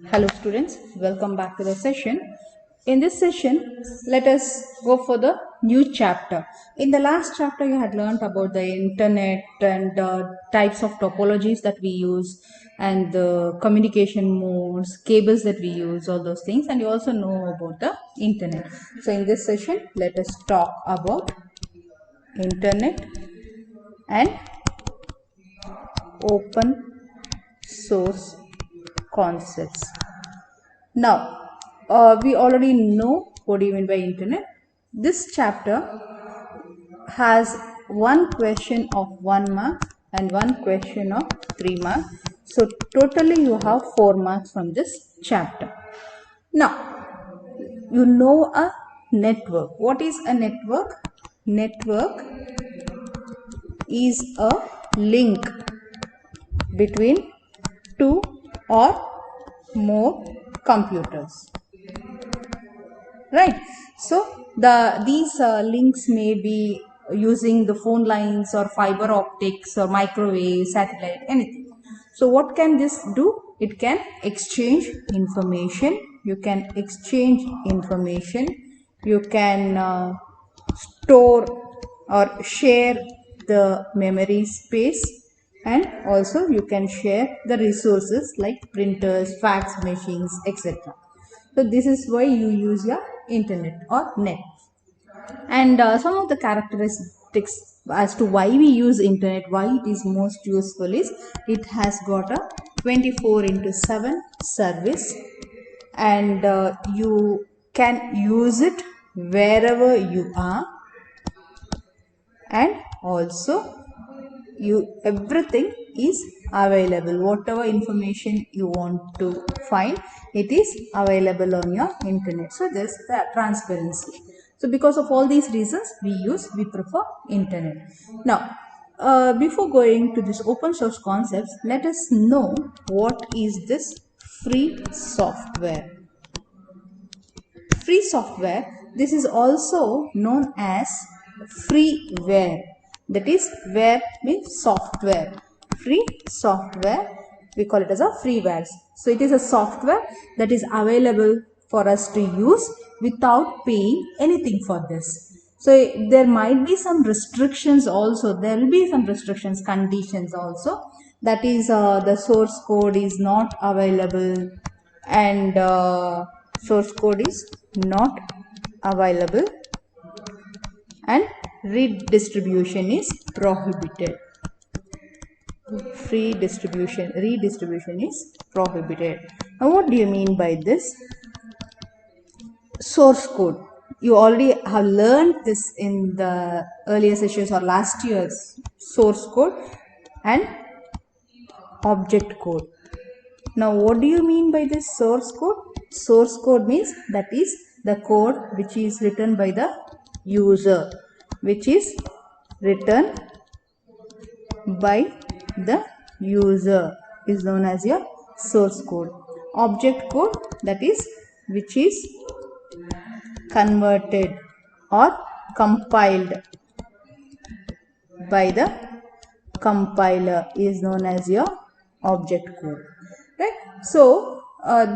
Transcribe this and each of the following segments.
Hello students, welcome back to the session. In this session, let us go for the new chapter. In the last chapter, you had learned about the internet and types of topologies that we use and the communication modes, cables that we use, all those things, and you also know about the internet. So in this session, let us talk about internet and open source concepts. Now, we already know what do you mean by internet. This chapter has one question of 1 mark and one question of 3 marks. So, totally you have 4 marks from this chapter. Now, you know a network. What is a network? Network is a link between two or more computers. Right. So these links may be using the phone lines or fiber optics or microwave, satellite, anything. So what can this do? It can exchange information. You can exchange information. You can store or share the memory space, and also you can share the resources like printers, fax machines, etc. So this is why you use your internet or net. And some of the characteristics as to why we use internet, why it is most useful is it has got a 24/7 service, and you can use it wherever you are, and also everything is available. Whatever information you want to find, it is available on your internet. So there's the transparency. So because of all these reasons, we prefer internet. Now, before going to this open source concepts, let us know what is this free software. Free software, this is also known as freeware. That is, ware means software. Free software, we call it as a freeware. So it is a software that is available for us to use without paying anything for this. So there might be some restrictions also. There will be some restrictions, conditions also. That is, the source code is not available, and source code is not available, and redistribution is prohibited. Redistribution is prohibited. Now what do you mean by this? Source code, you already have learned this in the earlier sessions or last year's. Source code and object code. Now what do you mean by this source code? Source code means that is the code which is written by the user, which is written by the user, is known as your source code. Object code, that is which is converted or compiled by the compiler, is known as your object code. Right? So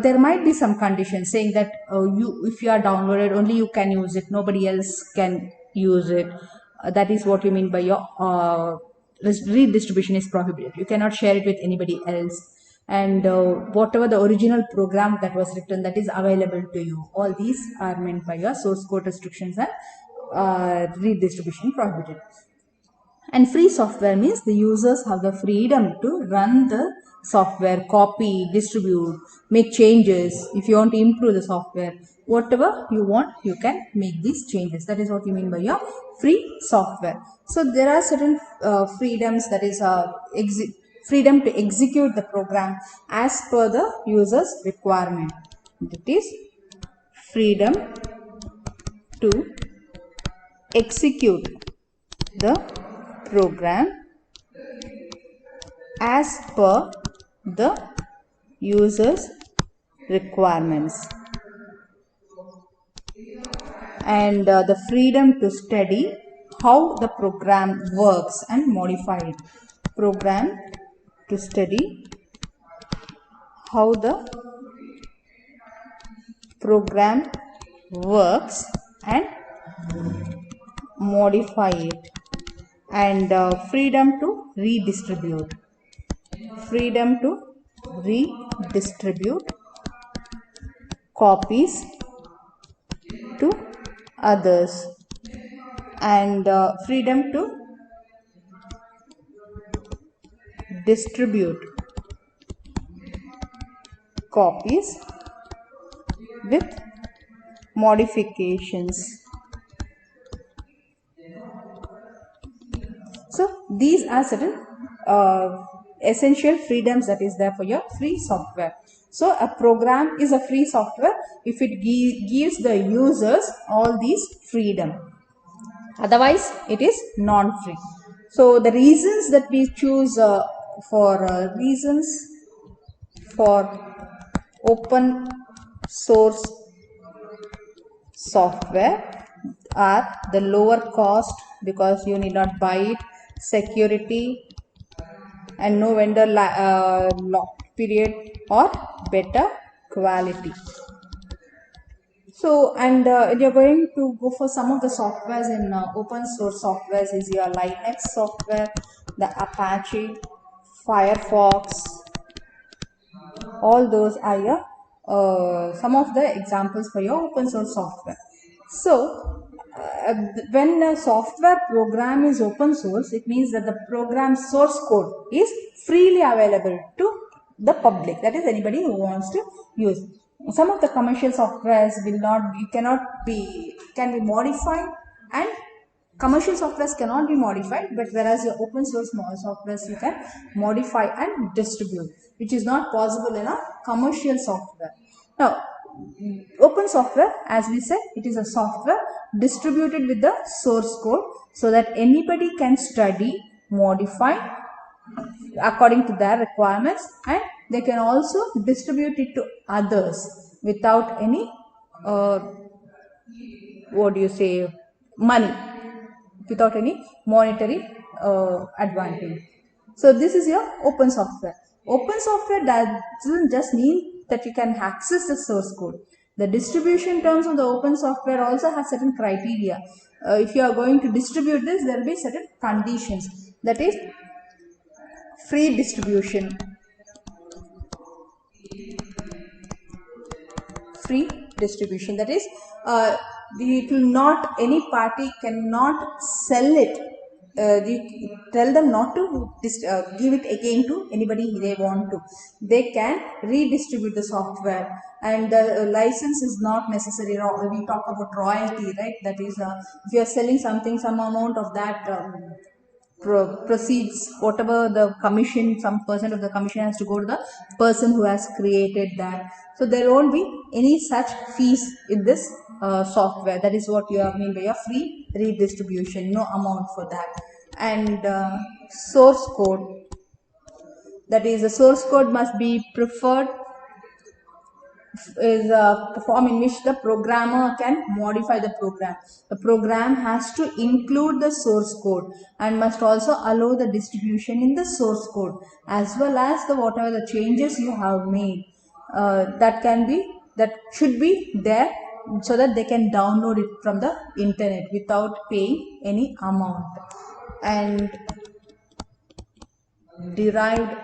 there might be some conditions saying that if you are downloaded, only you can use it, nobody else can use it. That is what you mean by your redistribution is prohibited. You cannot share it with anybody else. And whatever the original program that was written, that is available to you. All these are meant by your source code restrictions and redistribution prohibited. And free software means the users have the freedom to run the software, copy, distribute, make changes. If you want to improve the software, whatever you want, you can make these changes. That is what you mean by your free software. So there are certain freedoms, that is freedom to execute the program as per the user's requirement. That is freedom to execute the program as per the user's requirements, and the freedom to study how the program works and modify it. Program to study how the program works and modify it, and freedom to redistribute, freedom to redistribute copies to others, and freedom to distribute copies with modifications. So these are certain essential freedoms that is there for your free software. So a program is a free software if it gives the users all these freedom. Otherwise it is non-free. So the reasons that we choose reasons for open source software are the lower cost, because you need not buy it, security, and no vendor lock period, or better quality. So, and you're going to go for some of the softwares in open source softwares is your Linux software, the Apache, Firefox. All those are your some of the examples for your open source software. So when a software program is open source, it means that the program source code is freely available to the public, that is anybody who wants to use. Some of the commercial softwares can be modified, and commercial softwares cannot be modified, but whereas your open source softwares you can modify and distribute, which is not possible in a commercial software. Now, open software, as we said, it is a software distributed with the source code so that anybody can study, modify according to their requirements, and they can also distribute it to others without any money, without any monetary advantage. So this is your open software. Open software doesn't just mean that you can access the source code. The distribution terms of the open software also have certain criteria. If you are going to distribute this, there will be certain conditions. That is free distribution. Free distribution, that is it will not, any party cannot sell it. You tell them not to give it again to anybody they want to. They can redistribute the software, and the license is not necessary. We talk about royalty, right? That is if you are selling something, some amount of that proceeds, whatever the commission, some percent of the commission has to go to the person who has created that. So there won't be any such fees in this software. That is what you mean by a free redistribution, no amount for that. And source code, that is the source code must be preferred, is a form in which the programmer can modify the program. The program has to include the source code and must also allow the distribution in the source code, as well as the whatever the changes you have made. That should be there so that they can download it from the internet without paying any amount. And derived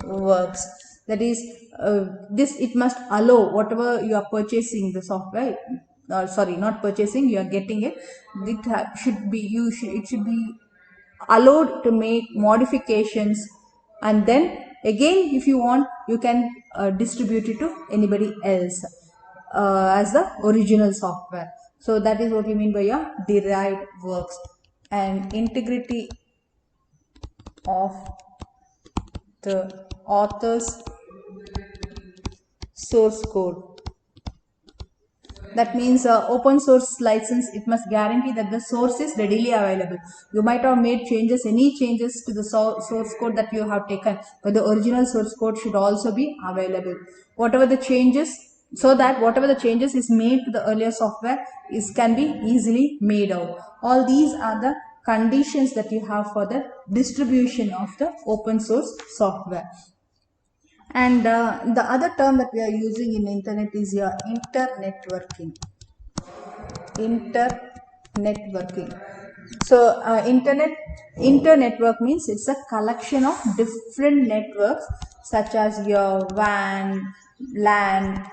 works, that is it must allow whatever you are purchasing the software, not purchasing, you are getting it, it should be allowed to make modifications, and then again if you want you can distribute it to anybody else as the original software. So that is what you mean by your derived works. And integrity of the author's source code, that means open source license, it must guarantee that the source is readily available. You might have made any changes to the source code that you have taken, but the original source code should also be available. Whatever the changes is made to the earlier software can be easily made out. All these are the conditions that you have for the distribution of the open source software. And the other term that we are using in internet is your internetworking. Internetworking. So internetwork means it's a collection of different networks such as your WAN, LAN,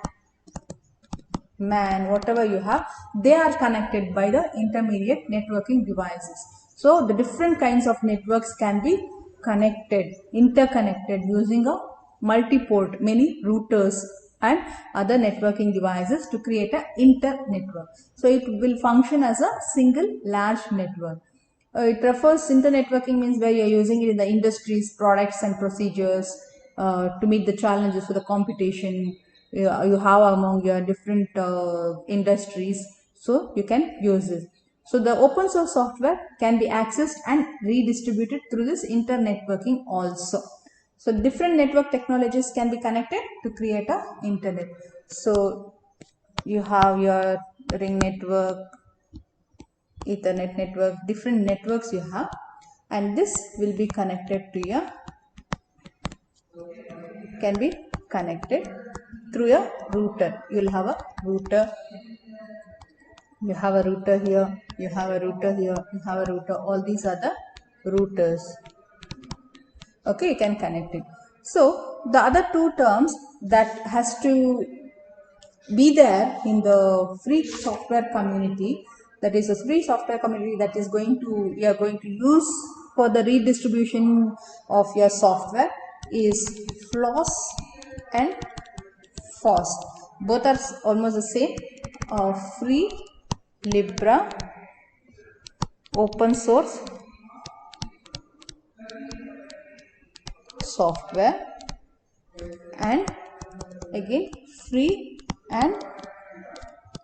MAN, whatever you have, they are connected by the intermediate networking devices. So the different kinds of networks can be interconnected using a multi-port, many routers and other networking devices to create an inter-network. So it will function as a single large network. It refers internetworking means where you are using it in the industries, products and procedures to meet the challenges for the competition you have among your different industries. So you can use this. So the open source software can be accessed and redistributed through this internetworking also. So different network technologies can be connected to create a internet. So you have your ring network, Ethernet network, different networks you have, and this will be connected to your, can be connected through your router. You will have a router, you have a router here, you have a router here, you have a router. All these are the routers. Okay, you can connect it. So the other two terms that has to be there in the free software community, that is a free software community that is going to, you are going to use for the redistribution of your software, is FLOSS and FOSS. Both are almost the same. Free, Libra, open source software, and again free and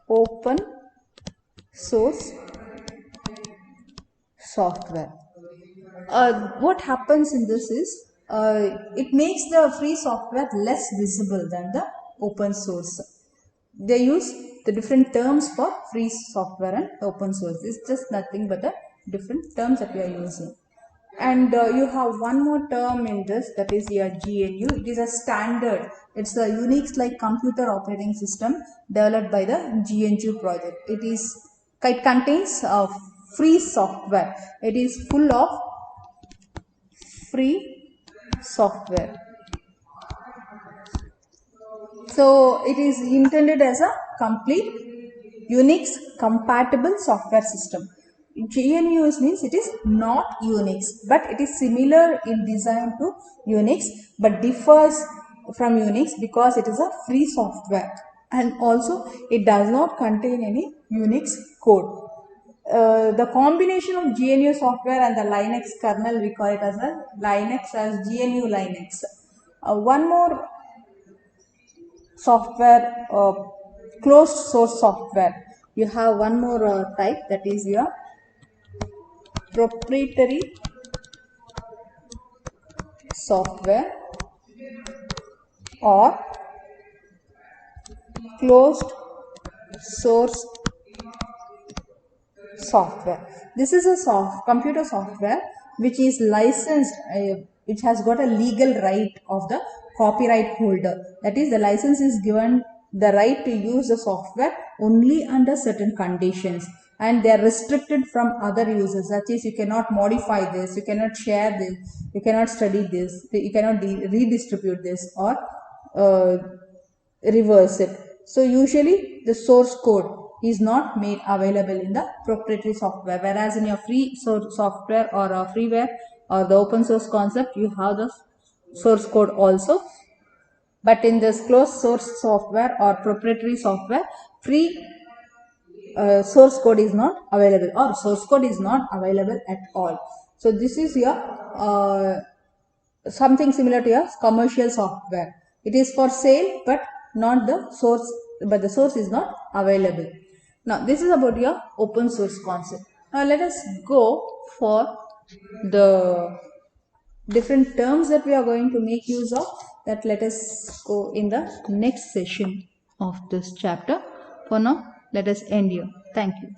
open source software. What happens in this is it makes the free software less visible than the open source. They use the different terms for free software and open source. It's just nothing but the different terms that we are using. And you have one more term in this, that is your GNU. It is a standard. It's a Unix like computer operating system developed by the GNU project. It contains free software. It is full of free software. So it is intended as a complete Unix compatible software system. GNU means it is not Unix, but it is similar in design to Unix, but differs from Unix because it is a free software, and also it does not contain any Unix code. The combination of GNU software and the Linux kernel, we call it as a Linux, as GNU Linux. One more software, closed source software. You have one more type, that is your proprietary software or closed source software. This is a computer software which is licensed, which has got a legal right of the copyright holder. That is, the license is given the right to use the software only under certain conditions, and they are restricted from other users. That is, you cannot modify this, you cannot share this, you cannot study this, you cannot redistribute this or reverse it. So usually the source code is not made available in the proprietary software, whereas in your free software or freeware or the open source concept, you have the source code also. But in this closed source software or proprietary software, free source code is not available, or source code is not available at all. So this is your something similar to your commercial software. It is for sale, but not the source, but the source is not available. Now this is about your open source concept. Now let us go for the different terms that we are going to make use of. That let us go in the next session of this chapter. For now, let us end here. Thank you.